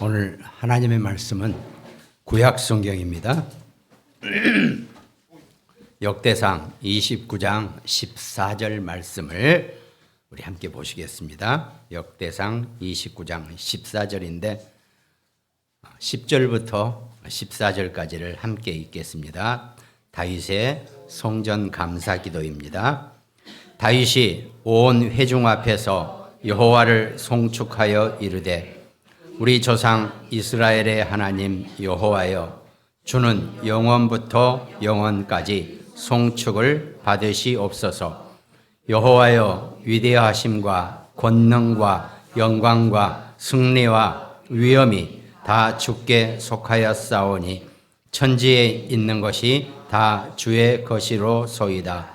오늘 하나님의 말씀은 구약 성경입니다. 역대상 29장 14절 말씀을 우리 함께 보시겠습니다. 역대상 29장 14절인데 10절부터 14절까지를 함께 읽겠습니다. 다윗의 성전 감사 기도입니다. 다윗이 온 회중 앞에서 여호와를 송축하여 이르되 우리 조상 이스라엘의 하나님 여호와여, 주는 영원부터 영원까지 송축을 받으시옵소서. 여호와여, 위대하심과 권능과 영광과 승리와 위엄이 다 주께 속하였사오니 천지에 있는 것이 다 주의 것이로소이다.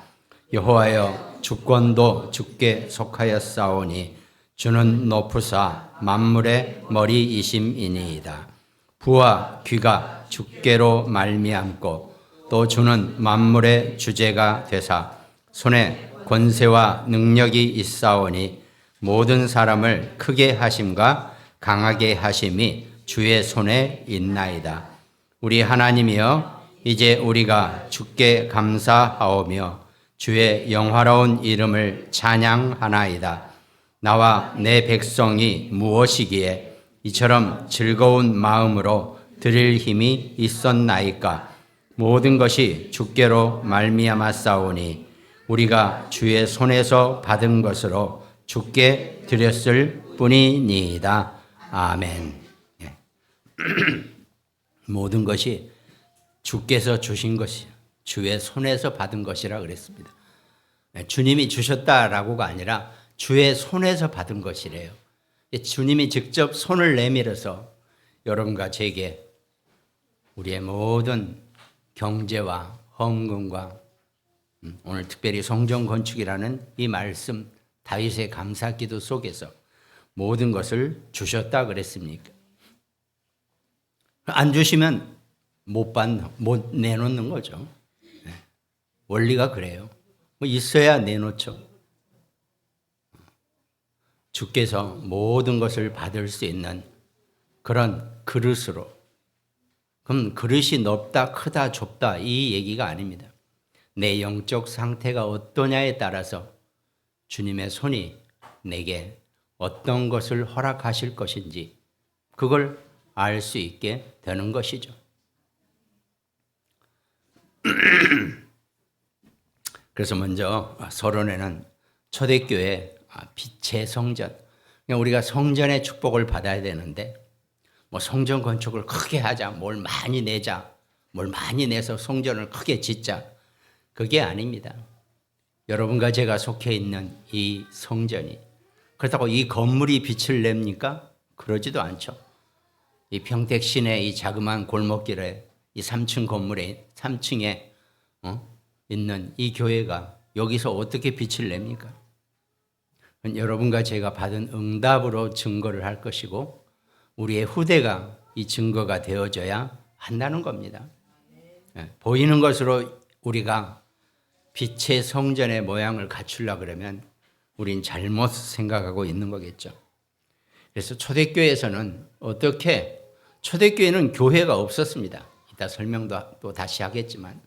여호와여, 주권도 주께 속하였사오니 주는 높으사 만물의 머리이심이니이다. 부와 귀가 주께로 말미암고 또 주는 만물의 주제가 되사 손에 권세와 능력이 있사오니 모든 사람을 크게 하심과 강하게 하심이 주의 손에 있나이다. 우리 하나님이여, 이제 우리가 주께 감사하오며 주의 영화로운 이름을 찬양하나이다. 나와 내 백성이 무엇이기에 이처럼 즐거운 마음으로 드릴 힘이 있었나이까. 모든 것이 주께로 말미암았사오니 우리가 주의 손에서 받은 것으로 주께 드렸을 뿐이니이다. 아멘. 모든 것이 주께서 주신 것이 주의 손에서 받은 것이라 그랬습니다. 주님이 주셨다라고가 아니라 주의 손에서 받은 것이래요. 주님이 직접 손을 내밀어서 여러분과 제게 우리의 모든 경제와 헌금과 오늘 특별히 성전 건축이라는 이 말씀, 다윗의 감사기도 속에서 모든 것을 주셨다 그랬습니까? 안 주시면 못 내놓는 거죠. 원리가 그래요. 뭐 있어야 내놓죠. 주께서 모든 것을 받을 수 있는 그런 그릇으로. 그럼 그릇이 넓다, 크다, 좁다 이 얘기가 아닙니다. 내 영적 상태가 어떠냐에 따라서 주님의 손이 내게 어떤 것을 허락하실 것인지 그걸 알 수 있게 되는 것이죠. 그래서 먼저 서론에는 초대교회 빛의 성전, 우리가 성전의 축복을 받아야 되는데 뭐 성전 건축을 크게 하자, 뭘 많이 내자, 뭘 많이 내서 성전을 크게 짓자, 그게 아닙니다. 여러분과 제가 속해 있는 이 성전이 그렇다고 이 건물이 빛을 냅니까? 그러지도 않죠. 이 평택 시내 이 자그마한 골목길에 이 3층 건물에 3층에 있는 이 교회가 여기서 어떻게 빛을 냅니까? 여러분과 제가 받은 응답으로 증거를 할 것이고 우리의 후대가 이 증거가 되어져야 한다는 겁니다. 보이는 것으로 우리가 빛의 성전의 모양을 갖추려고 그러면 우린 잘못 생각하고 있는 거겠죠. 그래서 초대교회에서는 초대교회는 교회가 없었습니다. 이따 설명도 또 다시 하겠지만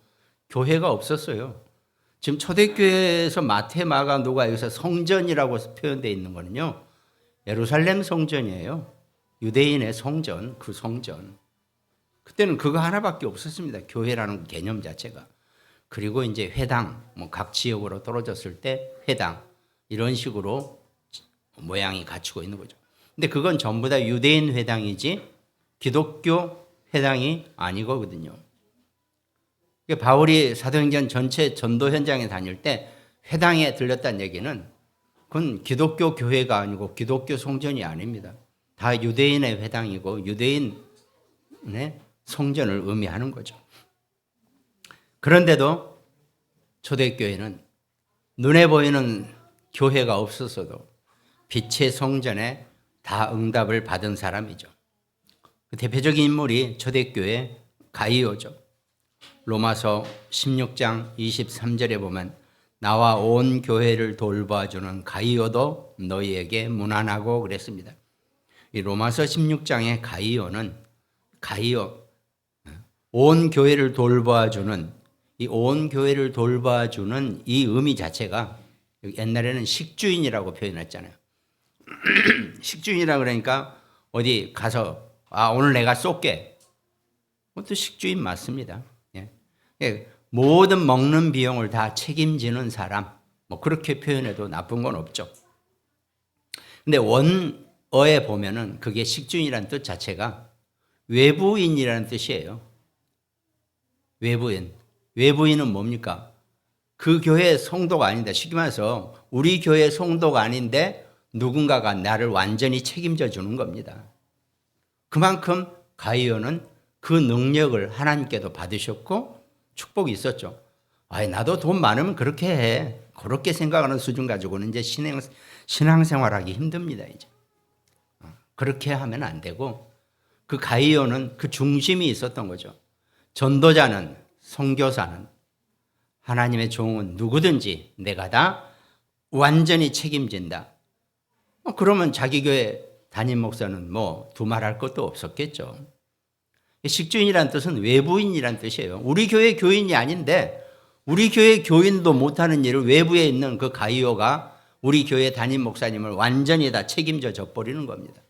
교회가 없었어요. 지금 초대교회에서 마태, 마가, 누가 여기서 성전이라고 표현되어 있는 거는요, 예루살렘 성전이에요. 유대인의 성전, 그 성전. 그때는 그거 하나밖에 없었습니다. 교회라는 개념 자체가. 그리고 이제 회당, 각 지역으로 떨어졌을 때 회당, 이런 식으로 모양이 갖추고 있는 거죠. 근데 그건 전부 다 유대인 회당이지 기독교 회당이 아니거든요. 바울이 사도행전 전체 전도 현장에 다닐 때 회당에 들렸다는 얘기는 그건 기독교 교회가 아니고 기독교 성전이 아닙니다. 다 유대인의 회당이고 유대인의 성전을 의미하는 거죠. 그런데도 초대교회는 눈에 보이는 교회가 없었어도 빛의 성전에 다 응답을 받은 사람이죠. 대표적인 인물이 초대교회 가이오죠. 로마서 16장 23절에 보면 나와 온 교회를 돌봐주는 가이오도 너희에게 문안하고 그랬습니다. 이 로마서 16장의 가이오, 온 교회를 돌봐주는 이 의미 자체가 옛날에는 식주인이라고 표현했잖아요. 식주인이라 그러니까 어디 가서 오늘 내가 쏠게. 그것도 식주인 맞습니다. 예. 모든 먹는 비용을 다 책임지는 사람, 뭐 그렇게 표현해도 나쁜 건 없죠. 근데 원어에 보면은 그게 식주인이라는 뜻 자체가 외부인이라는 뜻이에요. 외부인은 뭡니까? 그 교회 성도가 아닌데, 쉽게 말해서 우리 교회 성도가 아닌데 누군가가 나를 완전히 책임져 주는 겁니다. 그만큼 가이오는 그 능력을 하나님께도 받으셨고 축복이 있었죠. 나도 돈 많으면 그렇게 해. 그렇게 생각하는 수준 가지고는 이제 신앙생활하기 힘듭니다. 이제 그렇게 하면 안 되고, 그 가이오는 그 중심이 있었던 거죠. 전도자는, 선교사는, 하나님의 종은 누구든지 내가 다 완전히 책임진다. 그러면 자기 교회 담임 목사는 뭐 두말할 것도 없었겠죠. 식주인이라는 뜻은 외부인이라는 뜻이에요. 우리 교회 교인이 아닌데 우리 교회 교인도 못하는 일을 외부에 있는 그 가이오가 우리 교회 담임 목사님을 완전히 다 책임져 져버리는 겁니다.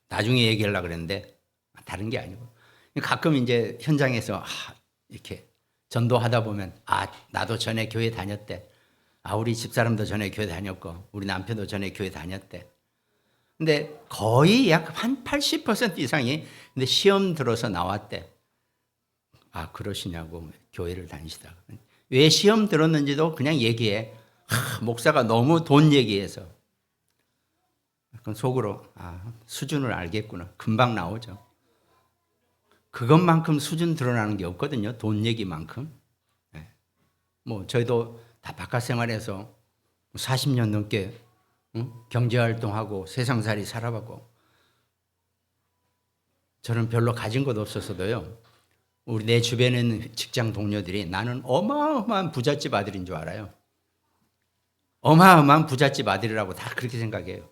나중에 얘기하려고 그랬는데 다른 게 아니고, 가끔 이제 현장에서 이렇게 전도하다 보면 나도 전에 교회 다녔대. 우리 집사람도 전에 교회 다녔고 우리 남편도 전에 교회 다녔대. 근데 거의 약 한 80% 이상이 근데 시험 들어서 나왔대. 그러시냐고, 교회를 다니시다가. 왜 시험 들었는지도 그냥 얘기해. 목사가 너무 돈 얘기해서. 그건 속으로 수준을 알겠구나. 금방 나오죠. 그것만큼 수준 드러나는 게 없거든요. 돈 얘기만큼. 뭐 저희도 다 바깥 생활에서 40년 넘게 경제활동하고 세상살이 살아봤고, 저는 별로 가진 것 없어서도요, 우리 내 주변에 있는 직장 동료들이 나는 어마어마한 부잣집 아들인 줄 알아요. 어마어마한 부잣집 아들이라고 다 그렇게 생각해요.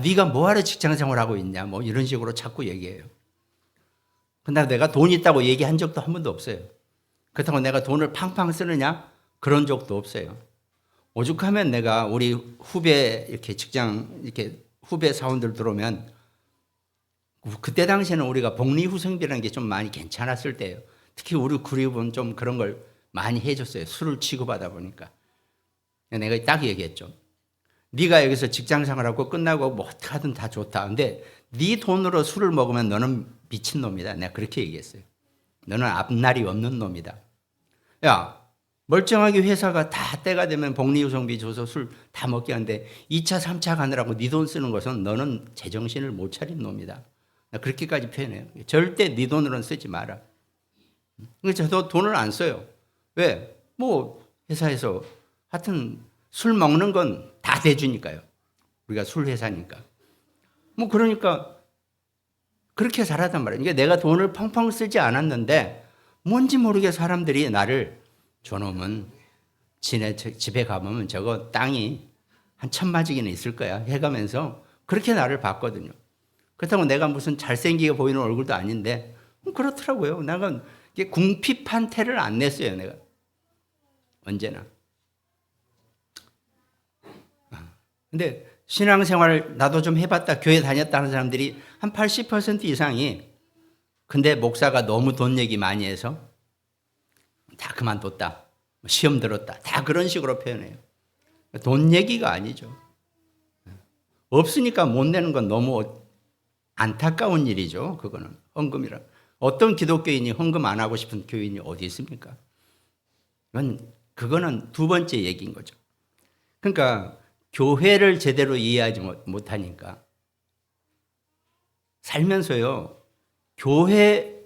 네가 뭐하러 직장생활하고 있냐, 뭐 이런 식으로 자꾸 얘기해요. 근데 내가 돈 있다고 얘기한 적도 한 번도 없어요. 그렇다고 내가 돈을 팡팡 쓰느냐, 그런 적도 없어요. 오죽하면 내가 우리 후배 이렇게 직장 이렇게 후배 사원들 들어오면, 그때 당시에는 우리가 복리후생비라는 게 좀 많이 괜찮았을 때예요. 특히 우리 그룹은 좀 그런 걸 많이 해줬어요. 술을 취급하다 보니까. 내가 딱 얘기했죠. 네가 여기서 직장생활하고 끝나고 뭐 어떻게 하든 다 좋다. 근데 네 돈으로 술을 먹으면 너는 미친놈이다. 내가 그렇게 얘기했어요. 너는 앞날이 없는 놈이다. 야, 멀쩡하게 회사가 다 때가 되면 복리후생비 줘서 술 다 먹게 하는데 2차, 3차 가느라고 네 돈 쓰는 것은 너는 제정신을 못 차린 놈이다. 그렇게까지 표현해요. 절대 네 돈으로는 쓰지 마라. 그래서 저도 돈을 안 써요. 왜? 뭐 회사에서 하여튼 술 먹는 건 다 대주니까요. 우리가 술 회사니까. 뭐 그러니까 그렇게 살았단 말이에요. 그러니까 내가 돈을 펑펑 쓰지 않았는데 뭔지 모르게 사람들이 나를, 저놈은 지네 집에 가보면 저거 땅이 한 1000마지기는 있을 거야 해가면서 그렇게 나를 봤거든요. 그렇다고 내가 무슨 잘생기게 보이는 얼굴도 아닌데 그렇더라고요. 내가 궁핍한 태를 안 냈어요. 내가 언제나. 근데 신앙생활 나도 좀 해봤다, 교회 다녔다 하는 사람들이 한 80% 이상이, 근데 목사가 너무 돈 얘기 많이 해서 다 그만뒀다, 시험 들었다, 다 그런 식으로 표현해요. 돈 얘기가 아니죠. 없으니까 못 내는 건 너무 안타까운 일이죠. 그거는 헌금이라. 어떤 기독교인이 헌금 안 하고 싶은 교인이 어디 있습니까? 그거는 두 번째 얘기인 거죠. 그러니까 교회를 제대로 이해하지 못하니까 살면서요, 교회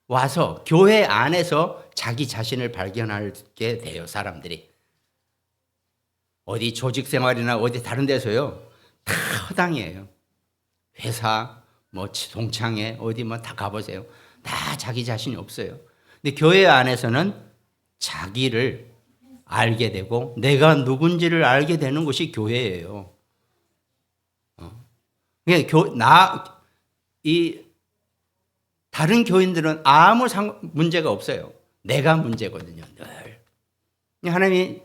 와서 교회 안에서 자기 자신을 발견하게 돼요. 사람들이 어디 조직생활이나 어디 다른 데서요 다 허당이에요. 회사 뭐 동창회 어디 뭐 다 가보세요. 다 자기 자신이 없어요. 근데 교회 안에서는 자기를 알게 되고 내가 누군지를 알게 되는 것이 교회예요. 다른 교인들은 아무 문제가 없어요. 내가 문제거든요. 늘. 하나님이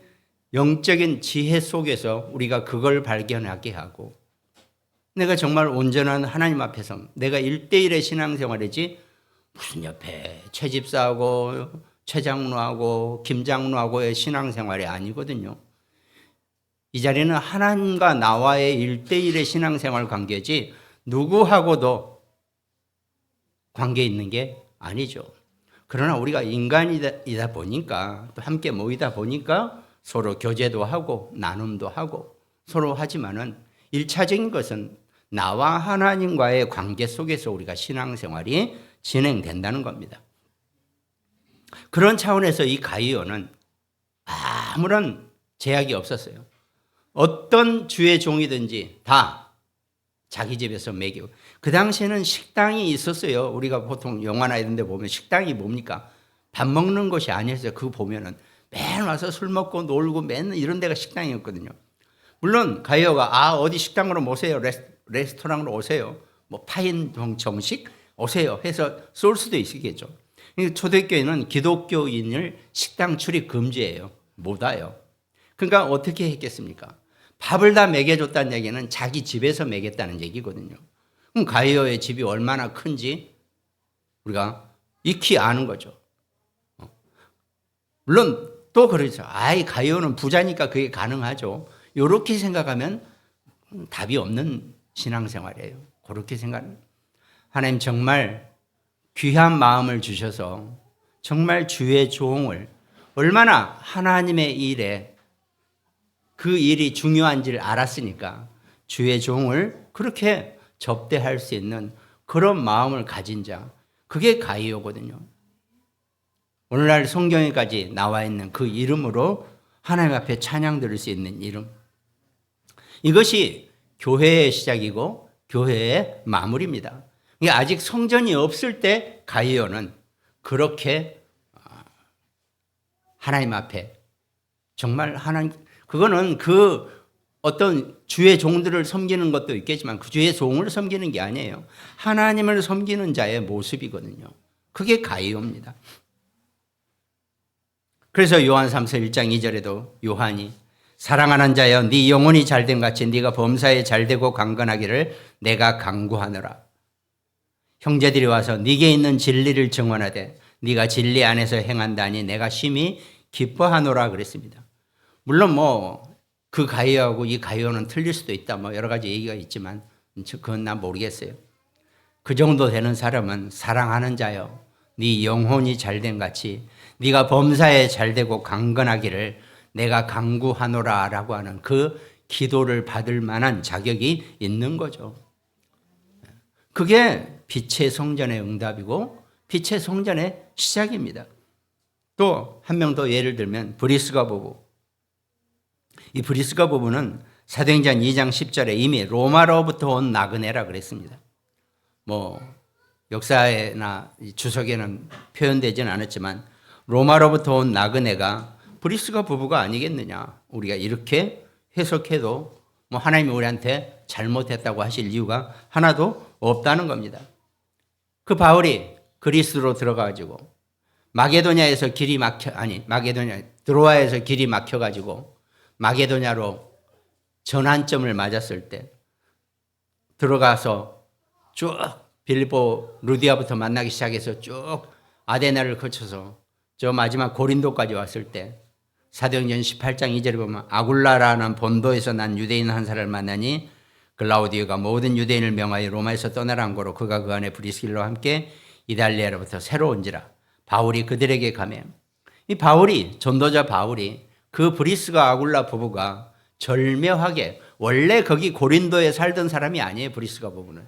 영적인 지혜 속에서 우리가 그걸 발견하게 하고 내가 정말 온전한 하나님 앞에서 내가 1대1의 신앙생활이지 무슨 옆에 최집사하고 최장로하고 김장로하고의 신앙생활이 아니거든요. 이 자리는 하나님과 나와의 1대1의 신앙생활 관계지 누구하고도 관계 있는 게 아니죠. 그러나 우리가 인간이다 보니까 또 함께 모이다 보니까 서로 교제도 하고 나눔도 하고 서로 하지만은 1차적인 것은 나와 하나님과의 관계 속에서 우리가 신앙생활이 진행된다는 겁니다. 그런 차원에서 이 가이오는 아무런 제약이 없었어요. 어떤 주의 종이든지 다 자기 집에서 먹이고 그 당시에는 식당이 있었어요. 우리가 보통 영화나 이런 데 보면 식당이 뭡니까? 밥 먹는 곳이 아니었어요. 그거 보면은 맨 와서 술 먹고 놀고 맨 이런 데가 식당이었거든요. 물론 가이오가 어디 식당으로 오세요. 레스토랑으로 오세요. 뭐 파인 정식 오세요 해서 쏠 수도 있겠죠. 초대교회는 기독교인을 식당 출입 금지예요. 못 와요. 그러니까 어떻게 했겠습니까? 밥을 다 먹여줬다는 얘기는 자기 집에서 먹였다는 얘기거든요. 그럼 가이오의 집이 얼마나 큰지 우리가 익히 아는 거죠. 물론 또 그러죠. 가이오는 부자니까 그게 가능하죠. 이렇게 생각하면 답이 없는 신앙생활이에요. 그렇게 생각하는. 하나님 정말 귀한 마음을 주셔서 정말 주의 종을 얼마나 하나님의 일에 그 일이 중요한지를 알았으니까 주의 종을 그렇게 접대할 수 있는 그런 마음을 가진 자, 그게 가이오거든요. 오늘날 성경에까지 나와 있는 그 이름으로 하나님 앞에 찬양 드릴 수 있는 이름. 이것이 교회의 시작이고 교회의 마무리입니다. 아직 성전이 없을 때 가이오는 그렇게 하나님 앞에 정말 그거는 그 어떤 주의 종들을 섬기는 것도 있겠지만 그 주의 종을 섬기는 게 아니에요. 하나님을 섬기는 자의 모습이거든요. 그게 가이오입니다. 그래서 요한 3서 1장 2절에도 요한이 사랑하는 자여 네 영혼이 잘된 같이 네가 범사에 잘되고 강건하기를 내가 간구하노라. 형제들이 와서 네게 있는 진리를 증언하되 네가 진리 안에서 행한다니 내가 심히 기뻐하노라 그랬습니다. 물론 그 가이오하고 이 가이오는 틀릴 수도 있다. 여러 가지 얘기가 있지만 그건 난 모르겠어요. 그 정도 되는 사람은 사랑하는 자여 네 영혼이 잘된 같이 네가 범사에 잘되고 강건하기를 내가 간구하노라 라고 하는 그 기도를 받을 만한 자격이 있는 거죠. 그게 빛의 성전의 응답이고 빛의 성전의 시작입니다. 또 한 명 더 예를 들면 브리스가 부부. 이 브리스가 부부는 사도행전 2장 10절에 이미 로마로부터 온 나그네라 그랬습니다. 역사에나 주석에는 표현되지는 않았지만 로마로부터 온 나그네가 브리스가 부부가 아니겠느냐. 우리가 이렇게 해석해도 하나님이 우리한테 잘못했다고 하실 이유가 하나도 없다는 겁니다. 그 바울이 그리스로 들어가가지고 드로아에서 길이 막혀가지고 마게도냐로 전환점을 맞았을 때 들어가서 쭉 빌립보 루디아부터 만나기 시작해서 쭉 아데나를 거쳐서 저 마지막 고린도까지 왔을 때 사도행전 18장 2절에 보면 아굴라라는 본도에서 난 유대인 한 사람을 만나니 글라우디오가 모든 유대인을 명하여 로마에서 떠나라 한 거로 그가 그 안에 브리스길라와 함께 이달리아로부터 새로 온지라. 바울이 그들에게 가매 이 바울이 전도자 바울이 그 브리스가 아굴라 부부가 절묘하게 원래 거기 고린도에 살던 사람이 아니에요. 브리스가 부부는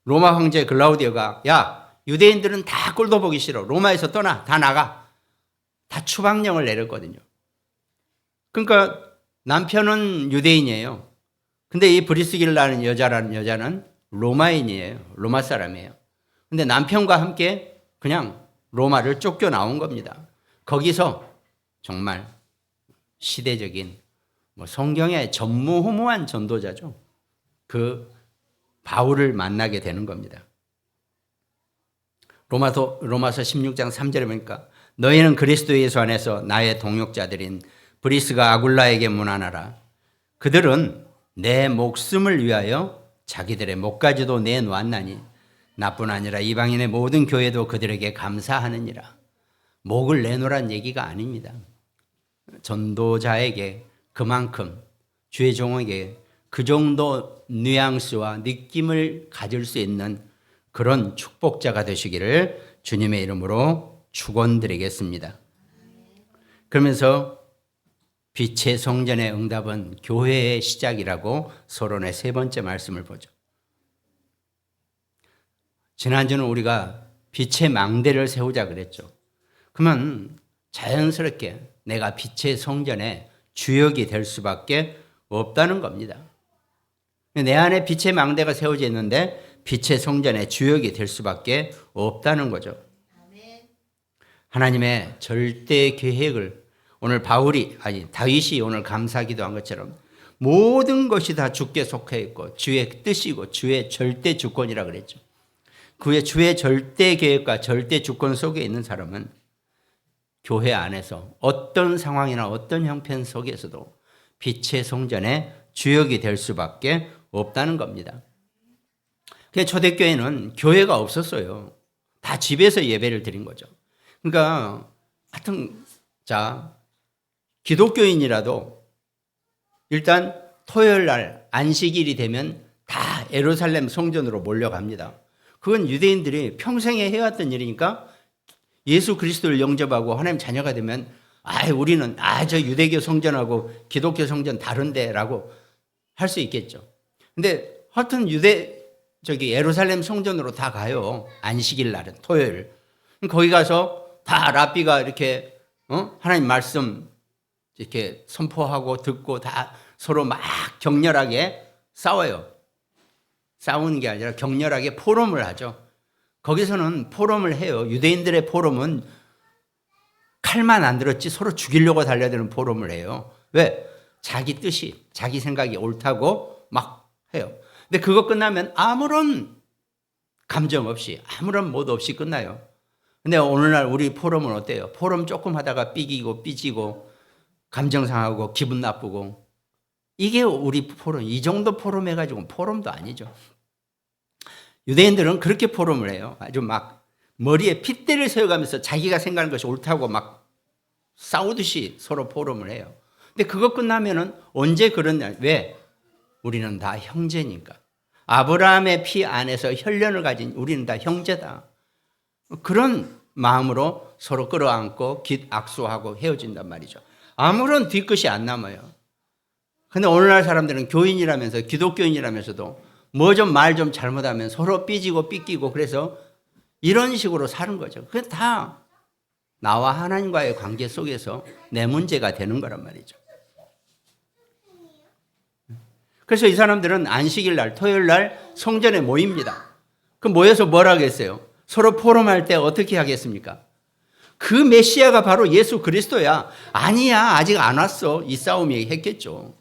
로마 황제 글라우디오가 야 유대인들은 다 꼴도 보기 싫어. 로마에서 떠나. 다 나가. 다 추방령을 내렸거든요. 그러니까 남편은 유대인이에요. 근데 이 브리스길라는 여자는 로마인이에요. 로마 사람이에요. 근데 남편과 함께 그냥 로마를 쫓겨 나온 겁니다. 거기서 정말 시대적인 성경의 전무후무한 전도자죠. 그 바울을 만나게 되는 겁니다. 로마서 16장 3절에 보니까 너희는 그리스도 예수 안에서 나의 동역자들인 브리스가 아굴라에게 문안하라. 그들은 내 목숨을 위하여 자기들의 목까지도 내놓았나니 나뿐 아니라 이방인의 모든 교회도 그들에게 감사하느니라. 목을 내놓으란 얘기가 아닙니다. 전도자에게 그만큼 주의 종에게 그 정도 뉘앙스와 느낌을 가질 수 있는 그런 축복자가 되시기를 주님의 이름으로 축원드리겠습니다. 그러면서 빛의 성전의 응답은 교회의 시작이라고 서론의 세 번째 말씀을 보죠. 지난주는 우리가 빛의 망대를 세우자 그랬죠. 그러면 자연스럽게 내가 빛의 성전의 주역이 될 수밖에 없다는 겁니다. 내 안에 빛의 망대가 세워져 있는데 빛의 성전의 주역이 될 수밖에 없다는 거죠. 하나님의 절대 계획을 오늘 다윗이 오늘 감사기도한 것처럼 모든 것이 다 주께 속해 있고 주의 뜻이고 주의 절대 주권이라 그랬죠. 그의 주의 절대 계획과 절대 주권 속에 있는 사람은 교회 안에서 어떤 상황이나 어떤 형편 속에서도 빛의 성전의 주역이 될 수밖에 없다는 겁니다. 초대교회는 교회가 없었어요. 다 집에서 예배를 드린 거죠. 그러니까 하여튼 기독교인이라도 일단 토요일 날 안식일이 되면 다 예루살렘 성전으로 몰려갑니다. 그건 유대인들이 평생에 해왔던 일이니까 예수 그리스도를 영접하고 하나님 자녀가 되면 우리는 저 유대교 성전하고 기독교 성전 다른데라고 할 수 있겠죠. 근데 하여튼 예루살렘 성전으로 다 가요. 안식일 날은 토요일. 거기 가서 다 랍비가 이렇게 하나님 말씀 이렇게 선포하고 듣고 다 서로 막 격렬하게 싸워요. 싸우는 게 아니라 격렬하게 포럼을 하죠. 거기서는 포럼을 해요. 유대인들의 포럼은 칼만 안 들었지 서로 죽이려고 달려드는 포럼을 해요. 왜? 자기 뜻이, 자기 생각이 옳다고 막 해요. 근데 그거 끝나면 아무런 감정 없이, 아무런 못 없이 끝나요. 근데 오늘날 우리 포럼은 어때요? 포럼 조금 하다가 삐지고 감정 상하고 기분 나쁘고 이게 우리 포럼. 이 정도 포럼 해가지고 포럼도 아니죠. 유대인들은 그렇게 포럼을 해요. 아주 막 머리에 핏대를 세워가면서 자기가 생각하는 것이 옳다고 막 싸우듯이 서로 포럼을 해요. 근데 그거 끝나면은 언제 그러냐? 왜? 우리는 다 형제니까. 아브라함의 피 안에서 혈련을 가진 우리는 다 형제다. 그런 마음으로 서로 끌어안고 악수하고 헤어진단 말이죠. 아무런 뒤끝이 안 남아요. 근데 오늘날 사람들은 교인이라면서 기독교인이라면서도 말 좀 잘못하면 서로 삐지고 삐끼고 그래서 이런 식으로 사는 거죠. 그게 다 나와 하나님과의 관계 속에서 내 문제가 되는 거란 말이죠. 그래서 이 사람들은 안식일 날, 토요일 날 성전에 모입니다. 그 모여서 뭘 하겠어요? 서로 포럼할 때 어떻게 하겠습니까? 그 메시아가 바로 예수 그리스도야. 아니야, 아직 안 왔어. 이 싸움이 했겠죠.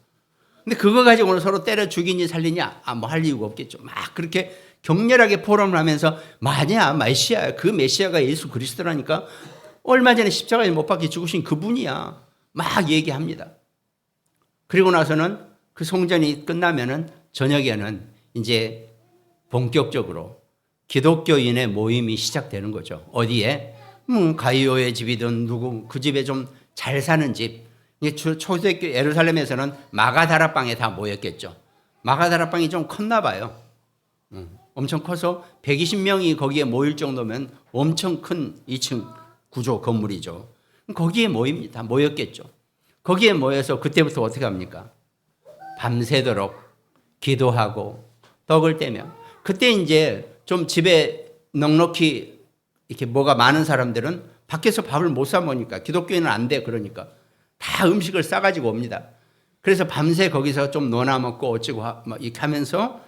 근데 그거 가지고 오늘 서로 때려 죽이니 살리냐? 할 이유가 없겠죠. 막 그렇게 격렬하게 포럼을 하면서 맞냐, 메시아야. 그 메시아가 예수 그리스도라니까. 얼마 전에 십자가에 못 박혀 죽으신 그분이야. 막 얘기합니다. 그리고 나서는 그 성전이 끝나면은 저녁에는 이제 본격적으로 기독교인의 모임이 시작되는 거죠. 어디에? 가이오의 집이든 누구 그 집에 좀 잘 사는 집. 초대교 예루살렘에서는 마가다락방에 다 모였겠죠. 마가다락방이 좀 컸나 봐요. 엄청 커서 120명이 거기에 모일 정도면 엄청 큰 2층 구조 건물이죠. 거기에 모입니다. 모였겠죠. 거기에 모여서 그때부터 어떻게 합니까? 밤새도록 기도하고 떡을 떼며 그때 이제 좀 집에 넉넉히 이렇게 뭐가 많은 사람들은 밖에서 밥을 못 사 먹으니까 기독교인은 안 돼 그러니까 다 음식을 싸가지고 옵니다. 그래서 밤새 거기서 좀 논아 먹고 어쩌고 이렇게 하면서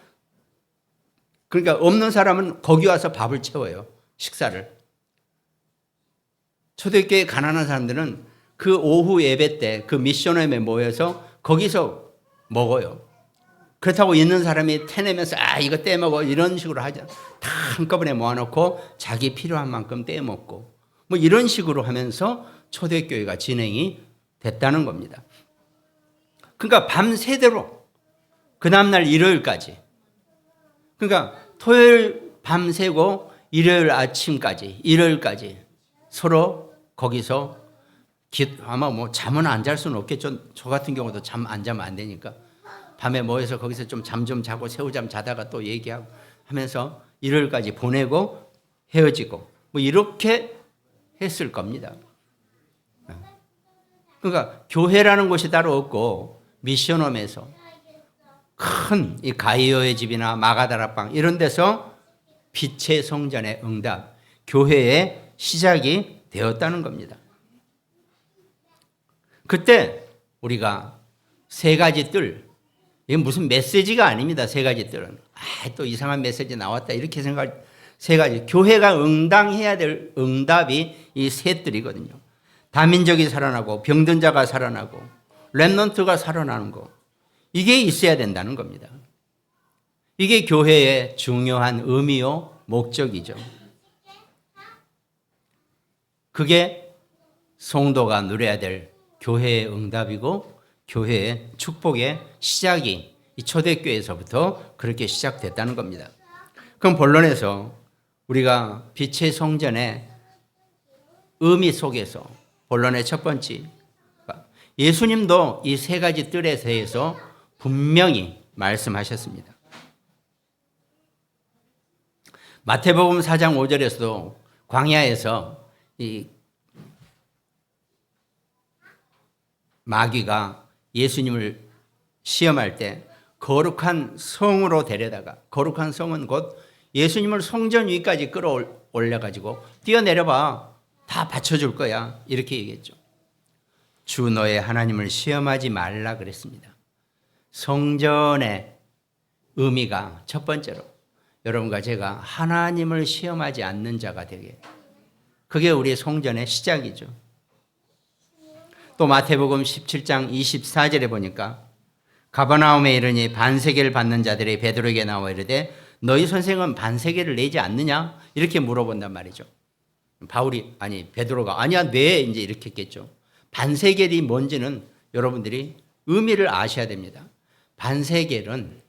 그러니까 없는 사람은 거기 와서 밥을 채워요. 식사를. 초대교회 가난한 사람들은 그 오후 예배 때 그 미션홈에 모여서 거기서 먹어요. 그렇다고 있는 사람이 태내면서 이거 떼먹어 이런 식으로 하죠. 다 한꺼번에 모아놓고 자기 필요한 만큼 떼먹고 뭐 이런 식으로 하면서 초대교회가 진행이 됐다는 겁니다. 그러니까 밤새도록 그 다음날 일요일까지, 그러니까 토요일 밤새고 일요일 아침까지, 일요일까지 서로 거기서 아마 뭐 잠은 안 잘 수는 없겠죠. 저 같은 경우도 잠 안 자면 안 되니까 밤에 모여서 거기서 좀 잠 좀 자고 새우잠 자다가 또 얘기하고 하면서 일요일까지 보내고 헤어지고 뭐 이렇게 했을 겁니다. 그러니까 교회라는 곳이 따로 없고 미션홈에서 큰 이 가이오의 집이나 마가다라방 이런 데서 빛의 성전의 응답, 교회의 시작이 되었다는 겁니다. 그때 우리가 세 가지 뜰, 이게 무슨 메시지가 아닙니다. 세 가지 뜰은 또 이상한 메시지 나왔다 이렇게 생각. 세 가지 교회가 응당해야 될 응답이 이 세 뜰이거든요. 다민족이 살아나고 병든 자가 살아나고 렘넌트가 살아나는 거, 이게 있어야 된다는 겁니다. 이게 교회의 중요한 의미요 목적이죠. 그게 성도가 누려야 될 교회의 응답이고 교회의 축복의 시작이 이 초대교회에서부터 그렇게 시작됐다는 겁니다. 그럼 본론에서 우리가 빛의 성전의 의미 속에서 본론의 첫 번째, 예수님도 이 세 가지 뜰에 대해서 분명히 말씀하셨습니다. 마태복음 4장 5절에서도 광야에서 이 마귀가 예수님을 시험할 때 거룩한 성으로 데려다가, 거룩한 성은 곧 예수님을 성전 위까지 끌어올려가지고 뛰어내려봐, 다 받쳐줄 거야, 이렇게 얘기했죠. 주 너의 하나님을 시험하지 말라 그랬습니다. 성전의 의미가 첫 번째로 여러분과 제가 하나님을 시험하지 않는 자가 되게, 그게 우리의 성전의 시작이죠. 또 마태복음 17장 24절에 보니까 가버나움에 이르니 반세계를 받는 자들이 베드로에게 나와 이르되 너희 선생은 반세계를 내지 않느냐? 이렇게 물어본단 말이죠. 베드로가 아니야, 네, 이제 이렇게 했겠죠. 반세겔이 뭔지는 여러분들이 의미를 아셔야 됩니다. 반세겔은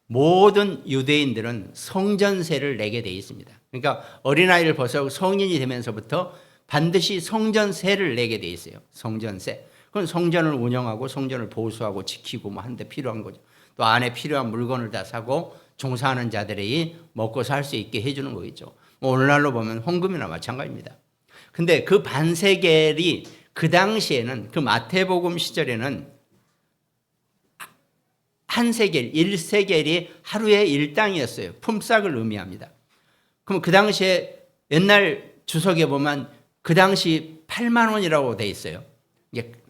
모든 유대인들은 성전세를 내게 돼 있습니다. 그러니까 어린아이를 벌써 성인이 되면서부터 반드시 성전세를 내게 돼 있어요. 성전세. 그건 성전을 운영하고 성전을 보수하고 지키고 뭐 하는데 필요한 거죠. 또 안에 필요한 물건을 다 사고 종사하는 자들이 먹고 살 수 있게 해주는 거겠죠. 뭐 오늘날로 보면 헌금이나 마찬가지입니다. 근데 그 반세겔이 그 당시에는, 그 마태복음 시절에는 한 세겔, 1세겔이 하루에 1당이었어요. 품삯을 의미합니다. 그럼 그 당시에 옛날 주석에 보면 그 당시 8만 원이라고 돼 있어요.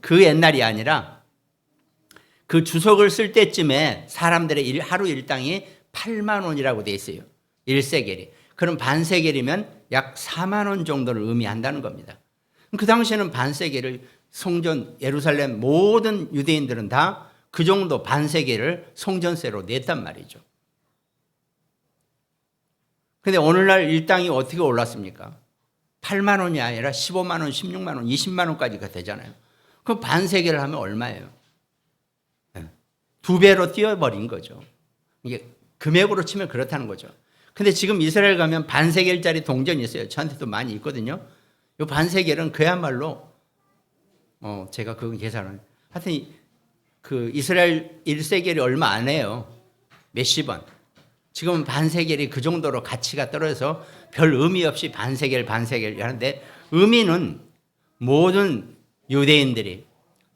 그 옛날이 아니라 그 주석을 쓸 때쯤에 사람들의 하루 일당이 8만 원이라고 돼 있어요. 1세겔이. 그럼 반세겔이면 약 4만 원 정도를 의미한다는 겁니다. 그 당시에는 반세겔을 성전 예루살렘 모든 유대인들은 다 그 정도 반세겔을 성전세로 냈단 말이죠. 그런데 오늘날 일당이 어떻게 올랐습니까? 8만 원이 아니라 15만 원, 16만 원, 20만 원까지가 되잖아요. 그럼 반세겔을 하면 얼마예요? 2배로 뛰어버린 거죠. 이게 금액으로 치면 그렇다는 거죠. 근데 지금 이스라엘 가면 반세겔짜리 동전이 있어요. 저한테도 많이 있거든요. 이 반세겔은 그야말로 제가 그 계산을 하여튼 그 이스라엘 1세겔이 얼마 안 해요. 몇십 원. 지금은 반세겔이 그 정도로 가치가 떨어져서 별 의미 없이 반세겔 하는데, 의미는 모든 유대인들이,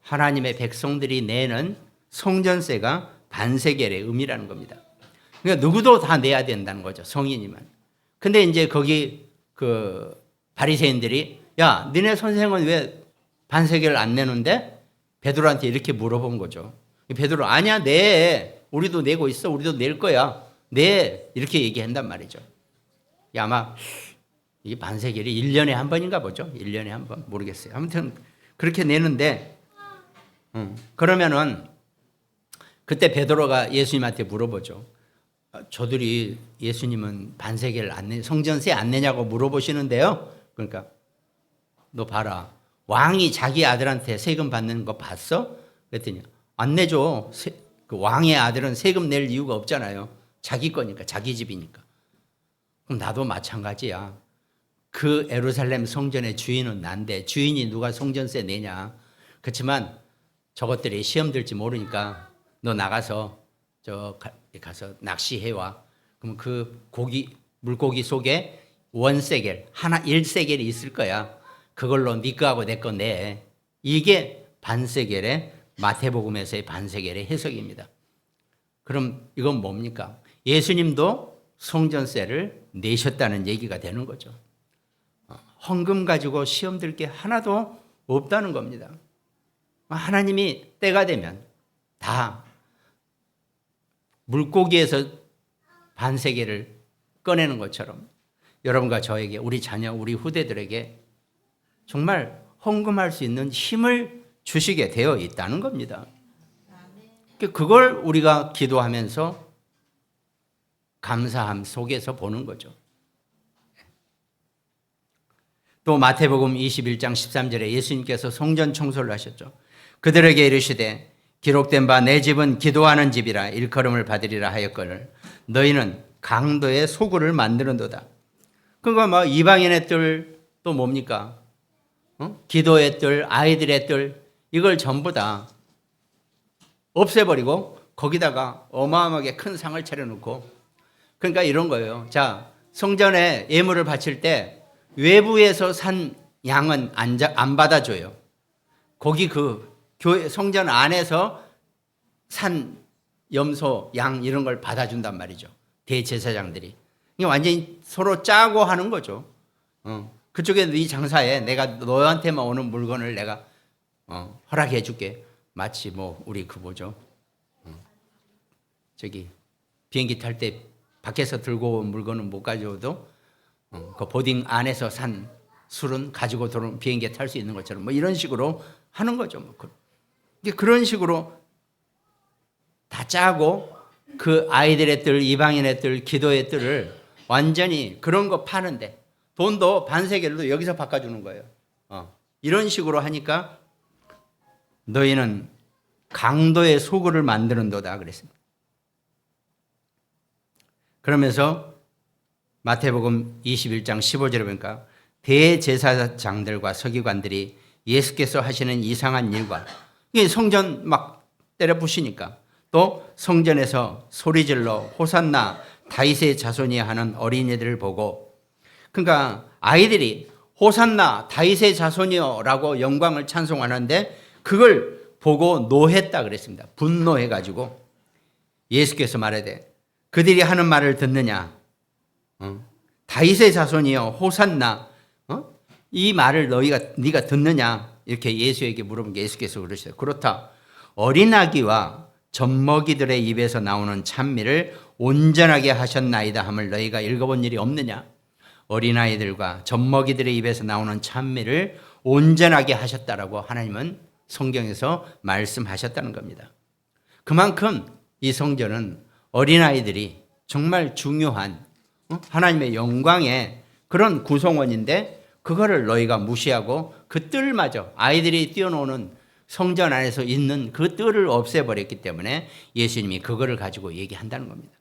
하나님의 백성들이 내는 성전세가 반세겔의 의미라는 겁니다. 그러니까 누구도 다 내야 된다는 거죠. 성인이면. 근데 이제 거기 그 바리새인들이 야, 니네 선생은 왜 반세겔을 안 내는데? 베드로한테 이렇게 물어본 거죠. 베드로 아니야, 내. 우리도 내고 있어. 우리도 낼 거야. 네, 이렇게 얘기한단 말이죠. 아마 이 반세겔이 1년에 한 번인가 보죠. 1년에 한 번, 모르겠어요. 아무튼 그렇게 내는데 그러면은 그때 베드로가 예수님한테 물어보죠. 저들이 예수님은 반세계를 안 내, 성전세 안 내냐고 물어보시는데요. 그러니까 너 봐라. 왕이 자기 아들한테 세금 받는 거 봤어? 그랬더니 안 내죠. 그 왕의 아들은 세금 낼 이유가 없잖아요. 자기 거니까, 자기 집이니까. 그럼 나도 마찬가지야. 그 에루살렘 성전의 주인은 난데 주인이 누가 성전세 내냐. 그렇지만 저것들이 시험 들지 모르니까 너 나가서 가서 낚시해와. 그럼 그 물고기 속에 원세겔, 하나 1세겔이 있을 거야. 그걸로 네 거하고 내 거 내. 이게 반세겔의 마태복음에서의 반세겔의 해석입니다. 그럼 이건 뭡니까? 예수님도 성전세를 내셨다는 얘기가 되는 거죠. 헌금 가지고 시험 들 게 하나도 없다는 겁니다. 하나님이 때가 되면 다 물고기에서 반세계를 꺼내는 것처럼 여러분과 저에게, 우리 자녀, 우리 후대들에게 정말 헌금할 수 있는 힘을 주시게 되어 있다는 겁니다. 그걸 우리가 기도하면서 감사함 속에서 보는 거죠. 또 마태복음 21장 13절에 예수님께서 성전 청소를 하셨죠. 그들에게 이르시되 기록된 바 내 집은 기도하는 집이라 일컬음을 받으리라 하였거늘 너희는 강도의 소굴을 만드는도다. 그러니까 뭐 이방인의 뜰 또 뭡니까? 기도의 뜰, 아이들의 뜰 이걸 전부 다 없애버리고 거기다가 어마어마하게 큰 상을 차려놓고 그러니까 이런 거예요. 자, 성전에 예물을 바칠 때 외부에서 산 양은 안 받아줘요. 거기 그 교회 성전 안에서 산 염소, 양 이런 걸 받아준단 말이죠. 대제사장들이. 이게 완전히 서로 짜고 하는 거죠. 그쪽에 네 장사에 내가 너한테만 오는 물건을 내가 허락해 줄게. 마치 뭐 우리 그 뭐죠? 저기 비행기 탈 때 밖에서 들고 온 물건은 못 가져오도 그 보딩 안에서 산 술은 가지고 들어온 비행기에 탈 수 있는 것처럼 뭐 이런 식으로 하는 거죠. 뭐 그런 식으로 다 짜고 그 아이들의 뜰, 이방인의 뜰, 기도의 뜰을 완전히 그런 거 파는데 돈도 반세겔도 여기서 바꿔주는 거예요. 이런 식으로 하니까 너희는 강도의 소굴을 만드는도다 그랬습니다. 그러면서 마태복음 21장 15절에 보니까 대제사장들과 서기관들이 예수께서 하시는 이상한 일과 성전 막 때려 부시니까 또 성전에서 소리질러 호산나 다윗의 자손이 하는 어린이들을 보고 그러니까 아이들이 호산나 다윗의 자손이여라고 영광을 찬송하는데 그걸 보고 노했다 그랬습니다. 분노해가지고 예수께서 말하되 그들이 하는 말을 듣느냐? 다윗의 자손이여 호산나 이 말을 네가 듣느냐? 이렇게 예수에게 물어본 게 예수께서 그러시죠. 그렇다. 어린아기와 젖먹이들의 입에서 나오는 찬미를 온전하게 하셨나이다 함을 너희가 읽어본 일이 없느냐? 어린아이들과 젖먹이들의 입에서 나오는 찬미를 온전하게 하셨다라고 하나님은 성경에서 말씀하셨다는 겁니다. 그만큼 이 성전은 어린아이들이 정말 중요한 하나님의 영광의 그런 구성원인데 그거를 너희가 무시하고 그 뜰마저 아이들이 뛰어노는 성전 안에서 있는 그 뜰을 없애버렸기 때문에 예수님이 그거를 가지고 얘기한다는 겁니다.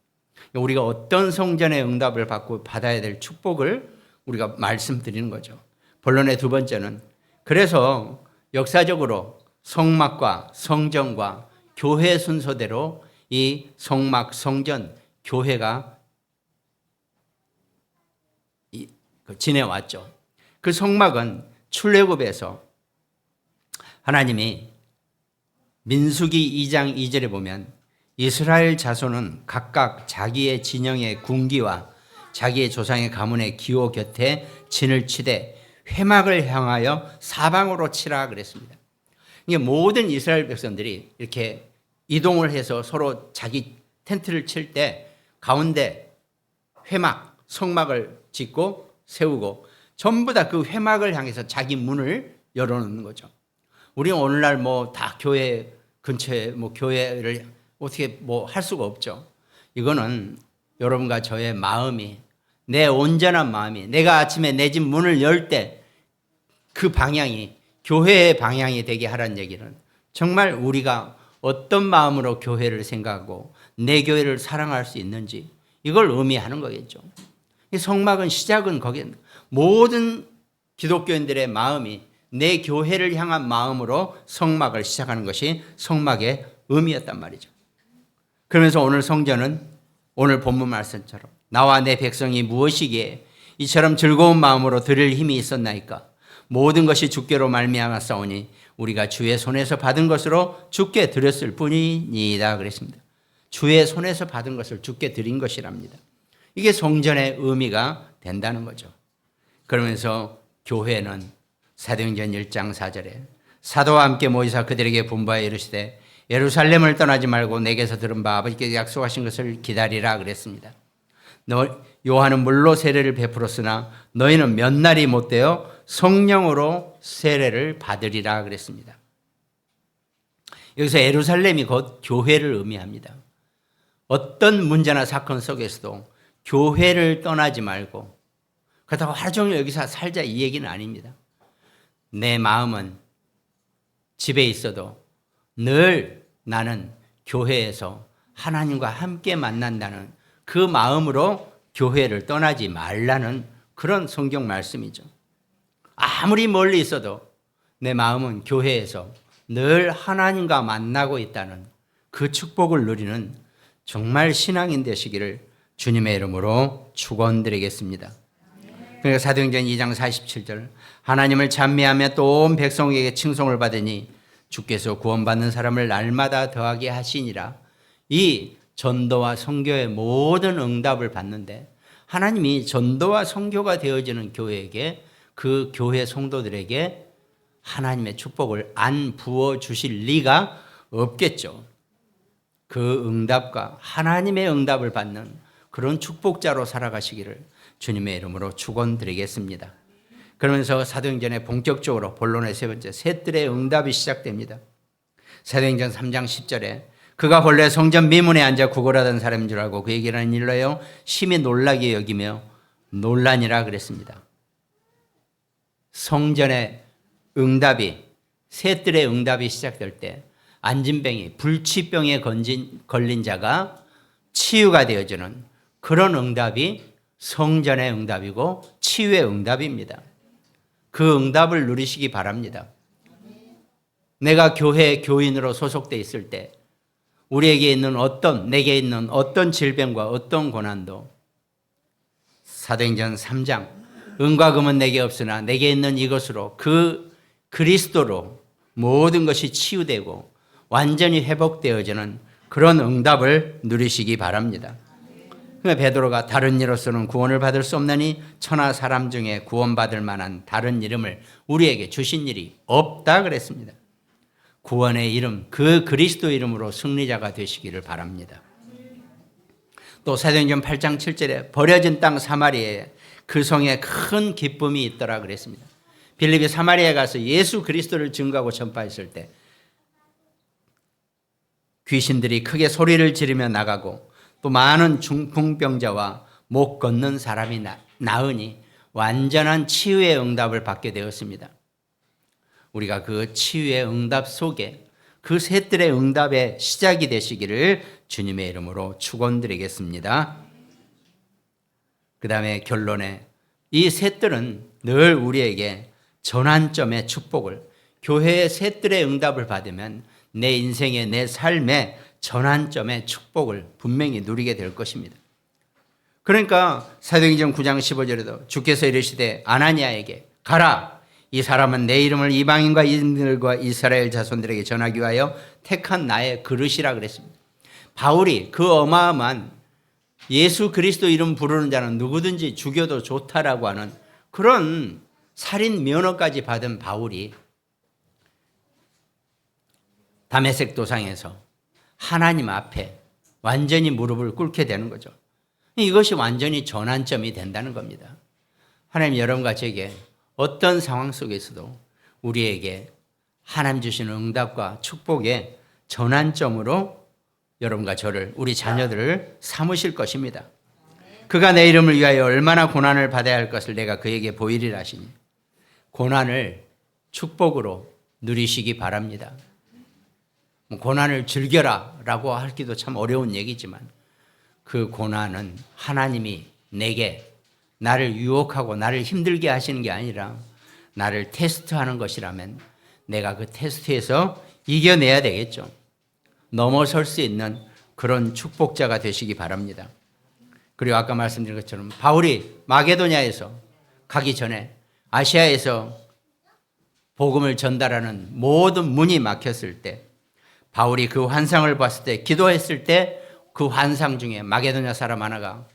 우리가 어떤 성전의 응답을 받고 받아야 될 축복을 우리가 말씀드리는 거죠. 본론의 두 번째는 그래서 역사적으로 성막과 성전과 교회 순서대로 이 성막, 성전, 교회가 지내왔죠. 그 성막은 출애굽에서 하나님이 민수기 2장 2절에 보면 이스라엘 자손은 각각 자기의 진영의 군기와 자기의 조상의 가문의 기호 곁에 진을 치되 회막을 향하여 사방으로 치라 그랬습니다. 이게 모든 이스라엘 백성들이 이렇게 이동을 해서 서로 자기 텐트를 칠 때 가운데 회막, 성막을 짓고 세우고 전부 다 그 회막을 향해서 자기 문을 열어놓는 거죠. 우리는 오늘날 뭐 다 교회 근처에 뭐 교회를 어떻게 뭐 할 수가 없죠. 이거는 여러분과 저의 마음이, 내 온전한 마음이, 내가 아침에 내 집 문을 열 때 그 방향이 교회의 방향이 되게 하라는 얘기는 정말 우리가 어떤 마음으로 교회를 생각하고 내 교회를 사랑할 수 있는지 이걸 의미하는 거겠죠. 성막은 시작은 거기에 모든 기독교인들의 마음이 내 교회를 향한 마음으로 성막을 시작하는 것이 성막의 의미였단 말이죠. 그러면서 오늘 성전은 오늘 본문 말씀처럼 나와 내 백성이 무엇이기에 이처럼 즐거운 마음으로 드릴 힘이 있었나이까. 모든 것이 주께로 말미암았사오니 우리가 주의 손에서 받은 것으로 주께 드렸을 뿐이니이다 그랬습니다. 주의 손에서 받은 것을 주께 드린 것이랍니다. 이게 성전의 의미가 된다는 거죠. 그러면서 교회는 사도행전 1장 4절에 사도와 함께 모이사 그들에게 분부하여 이르시되 예루살렘을 떠나지 말고 내게서 들은 바 아버지께서 약속하신 것을 기다리라 그랬습니다. 요한은 물로 세례를 베풀었으나 너희는 몇 날이 못되어 성령으로 세례를 받으리라 그랬습니다. 여기서 예루살렘이 곧 교회를 의미합니다. 어떤 문제나 사건 속에서도 교회를 떠나지 말고 그렇다고 하루 종일 여기서 살자 이 얘기는 아닙니다. 내 마음은 집에 있어도 늘 나는 교회에서 하나님과 함께 만난다는 그 마음으로 교회를 떠나지 말라는 그런 성경 말씀이죠. 아무리 멀리 있어도 내 마음은 교회에서 늘 하나님과 만나고 있다는 그 축복을 누리는 정말 신앙인 되시기를 주님의 이름으로 축원드리겠습니다. 그러니까 사도행전 2장 47절 하나님을 찬미하며 또 온 백성에게 칭송을 받으니 주께서 구원받는 사람을 날마다 더하게 하시니라. 이 전도와 선교의 모든 응답을 받는데 하나님이 전도와 선교가 되어지는 교회에게 그 교회 성도들에게 하나님의 축복을 안 부어주실 리가 없겠죠. 그 응답과 하나님의 응답을 받는 그런 축복자로 살아가시기를 주님의 이름으로 축원드리겠습니다. 그러면서 사도행전에 본격적으로 본론의 세 번째 셋들의 응답이 시작됩니다. 사도행전 3장 10절에 그가 본래 성전 미문에 앉아 구걸하던 사람인 줄 알고 그에게 일어난 일로요 심히 놀라게 여기며 논란이라 그랬습니다. 성전의 응답이 셋들의 응답이 시작될 때 안진병이 불치병에 걸린 자가 치유가 되어지는 그런 응답이 성전의 응답이고 치유의 응답입니다. 그 응답을 누리시기 바랍니다. 내가 교회 교인으로 소속돼 있을 때 우리에게 있는 내게 있는 어떤 질병과 어떤 고난도 사도행전 3장 은과 금은 내게 없으나 내게 있는 이것으로 그 그리스도로 모든 것이 치유되고 완전히 회복되어지는 그런 응답을 누리시기 바랍니다. 베드로가 다른 이로서는 구원을 받을 수 없나니 천하 사람 중에 구원받을 만한 다른 이름을 우리에게 주신 일이 없다 그랬습니다. 구원의 이름, 그 그리스도 이름으로 승리자가 되시기를 바랍니다. 또 사도행전 8장 7절에 버려진 땅 사마리아에 그 성에 큰 기쁨이 있더라 그랬습니다. 빌립이 사마리아에 가서 예수 그리스도를 증거하고 전파했을 때 귀신들이 크게 소리를 지르며 나가고 또 많은 중풍병자와 못 걷는 사람이 나으니 완전한 치유의 응답을 받게 되었습니다. 우리가 그 치유의 응답 속에 그 셋들의 응답의 시작이 되시기를 주님의 이름으로 축원드리겠습니다. 그 다음에 결론에 이 셋들은 늘 우리에게 전환점의 축복을 교회의 셋들의 응답을 받으면 내 인생의 내 삶의 전환점의 축복을 분명히 누리게 될 것입니다. 그러니까 사도행전 9장 15절에도 주께서 이르시되 아나니아에게 가라 이 사람은 내 이름을 이방인과 인들과 이스라엘 자손들에게 전하기 위하여 택한 나의 그릇이라 그랬습니다. 바울이 그 어마어마한 예수 그리스도 이름 부르는 자는 누구든지 죽여도 좋다라고 하는 그런 살인 면허까지 받은 바울이 다메섹 도상에서 하나님 앞에 완전히 무릎을 꿇게 되는 거죠. 이것이 완전히 전환점이 된다는 겁니다. 하나님 여러분과 제게 어떤 상황 속에서도 우리에게 하나님 주시는 응답과 축복의 전환점으로 여러분과 저를, 우리 자녀들을 삼으실 것입니다. 그가 내 이름을 위하여 얼마나 고난을 받아야 할 것을 내가 그에게 보이리라 하시니 고난을 축복으로 누리시기 바랍니다. 고난을 즐겨라 라고 하기도 참 어려운 얘기지만 그 고난은 하나님이 내게 나를 유혹하고 나를 힘들게 하시는 게 아니라 나를 테스트하는 것이라면 내가 그 테스트에서 이겨내야 되겠죠. 넘어설 수 있는 그런 축복자가 되시기 바랍니다. 그리고 아까 말씀드린 것처럼 바울이 마게도냐에서 가기 전에 아시아에서 복음을 전달하는 모든 문이 막혔을 때 바울이 그 환상을 봤을 때 기도했을 때 그 환상 중에 마게도냐 사람 하나가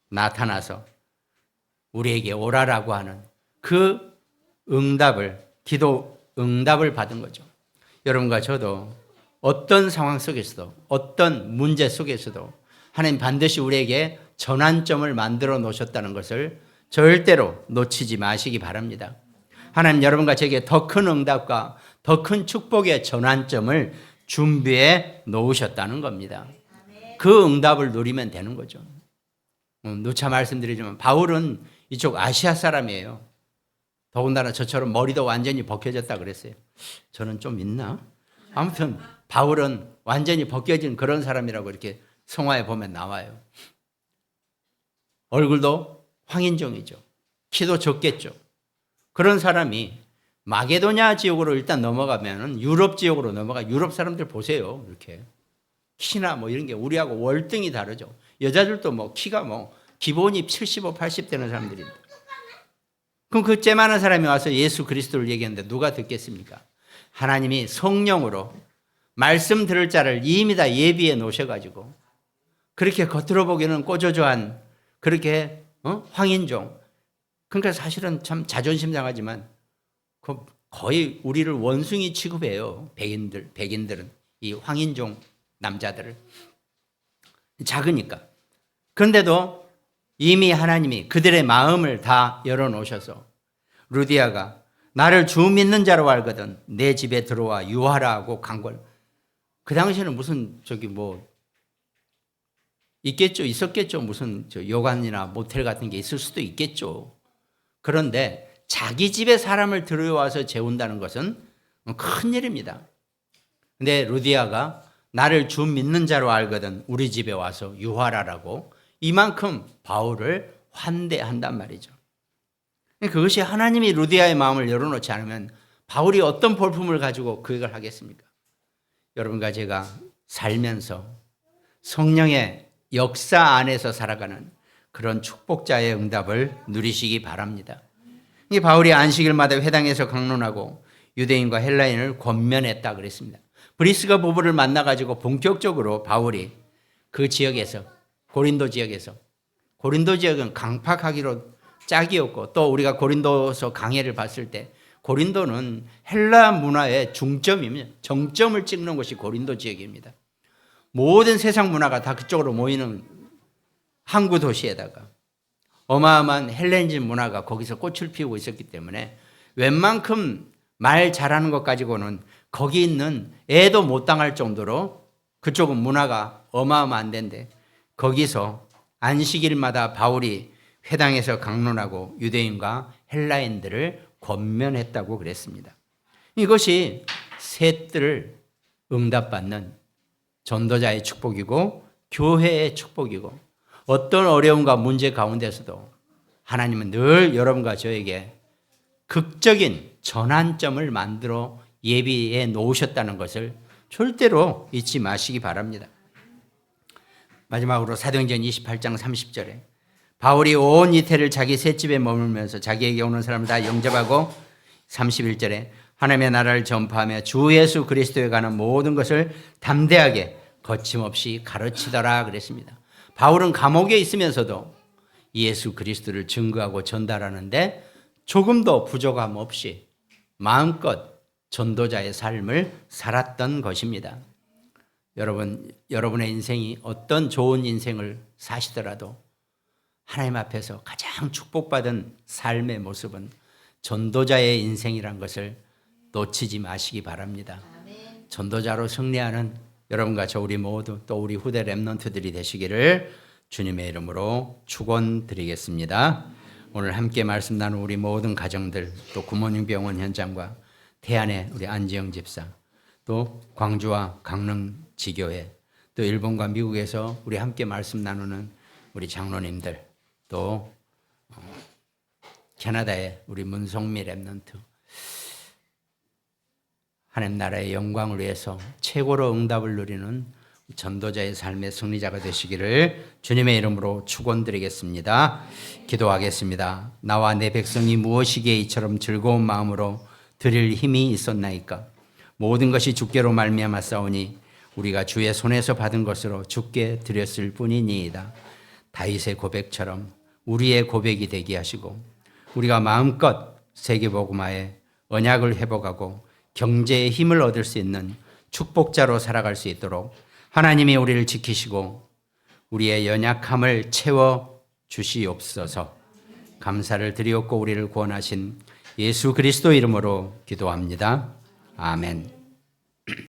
나타나서 우리에게 오라라고 하는 그 응답을, 기도 응답을 받은 거죠. 여러분과 저도 어떤 상황 속에서도 어떤 문제 속에서도 하나님 반드시 우리에게 전환점을 만들어 놓으셨다는 것을 절대로 놓치지 마시기 바랍니다. 하나님 여러분과 제게 더 큰 응답과 더 큰 축복의 전환점을 준비해 놓으셨다는 겁니다. 그 응답을 누리면 되는 거죠. 누차 말씀드리지만 바울은 이쪽 아시아 사람이에요. 더군다나 저처럼 머리도 완전히 벗겨졌다 그랬어요. 저는 좀 있나? 아무튼 바울은 완전히 벗겨진 그런 사람이라고 이렇게 성화에 보면 나와요. 얼굴도 황인종이죠. 키도 적겠죠. 그런 사람이 마게도냐 지역으로 일단 넘어가면 유럽 지역으로 넘어가. 유럽 사람들 보세요. 이렇게 키나 뭐 이런 게 우리하고 월등히 다르죠. 여자들도 뭐 키가 뭐 기본이 75, 80 되는 사람들입니다. 그럼 그 쬐만한 사람이 와서 예수 그리스도를 얘기하는데 누가 듣겠습니까? 하나님이 성령으로 말씀 들을 자를 이미 다 예비해 놓으셔가지고 그렇게 겉으로 보기에는 꼬조조한 그렇게 황인종. 그러니까 사실은 참 자존심 상하지만 거의 우리를 원숭이 취급해요. 백인들은 이 황인종 남자들을. 작으니까. 그런데도 이미 하나님이 그들의 마음을 다 열어놓으셔서 루디아가 나를 주 믿는 자로 알거든 내 집에 들어와 유하라 하고 간 걸. 그 당시에는 무슨 있었겠죠. 무슨 요관이나 모텔 같은 게 있을 수도 있겠죠. 그런데 자기 집에 사람을 들여와서 재운다는 것은 큰 일입니다. 근데 루디아가 나를 주 믿는 자로 알거든 우리 집에 와서 유하라라고 이만큼 바울을 환대한단 말이죠. 그것이 하나님이 루디아의 마음을 열어놓지 않으면 바울이 어떤 볼품을 가지고 그 얘기를 하겠습니까? 여러분과 제가 살면서 성령의 역사 안에서 살아가는 그런 축복자의 응답을 누리시기 바랍니다. 이 바울이 안식일마다 회당에서 강론하고 유대인과 헬라인을 권면했다 그랬습니다. 브리스가 부부를 만나가지고 본격적으로 바울이 그 지역에서 고린도 지역은 강팍하기로 짝이었고 또 우리가 고린도서 강해를 봤을 때 고린도는 헬라 문화의 중점이며 정점을 찍는 곳이 고린도 지역입니다. 모든 세상 문화가 다 그쪽으로 모이는 항구 도시에다가 어마어마한 헬레니즘 문화가 거기서 꽃을 피우고 있었기 때문에 웬만큼 말 잘하는 것 가지고는 거기 있는 애도 못 당할 정도로 그쪽은 문화가 어마어마한 데인데 거기서 안식일마다 바울이 회당에서 강론하고 유대인과 헬라인들을 권면했다고 그랬습니다. 이것이 셋들을 응답받는 전도자의 축복이고 교회의 축복이고 어떤 어려움과 문제 가운데서도 하나님은 늘 여러분과 저에게 극적인 전환점을 만들어 예비해 놓으셨다는 것을 절대로 잊지 마시기 바랍니다. 마지막으로 사도행전 28장 30절에 바울이 온 이태를 자기 셋집에 머물면서 자기에게 오는 사람을 다 영접하고 31절에 하나님의 나라를 전파하며 주 예수 그리스도에 관한 모든 것을 담대하게 거침없이 가르치더라 그랬습니다. 바울은 감옥에 있으면서도 예수 그리스도를 증거하고 전달하는데 조금도 부족함 없이 마음껏 전도자의 삶을 살았던 것입니다. 여러분의 인생이 어떤 좋은 인생을 사시더라도 하나님 앞에서 가장 축복받은 삶의 모습은 전도자의 인생이란 것을 놓치지 마시기 바랍니다. 전도자로 승리하는 여러분과 저 우리 모두 또 우리 후대 렘넌트들이 되시기를 주님의 이름으로 축원드리겠습니다. 오늘 함께 말씀 나눈 우리 모든 가정들, 또 굿모닝 병원 현장과 태안의 우리 안지영 집사, 또 광주와 강릉 지교회, 또 일본과 미국에서 우리 함께 말씀 나누는 우리 장로님들, 또 캐나다의 우리 문성미 렘넌트, 하나님 나라의 영광을 위해서 최고로 응답을 누리는 전도자의 삶의 승리자가 되시기를 주님의 이름으로 축원드리겠습니다. 기도하겠습니다. 나와 내 백성이 무엇이기에 이처럼 즐거운 마음으로 드릴 힘이 있었나이까. 모든 것이 주께로 말미암아 싸우니 우리가 주의 손에서 받은 것으로 주께 드렸을 뿐이니이다. 다윗의 고백처럼 우리의 고백이 되게 하시고 우리가 마음껏 세계복음화의 언약을 회복하고 경제의 힘을 얻을 수 있는 축복자로 살아갈 수 있도록 하나님이 우리를 지키시고 우리의 연약함을 채워 주시옵소서. 감사를 드리옵고 우리를 구원하신 예수 그리스도 이름으로 기도합니다. 아멘.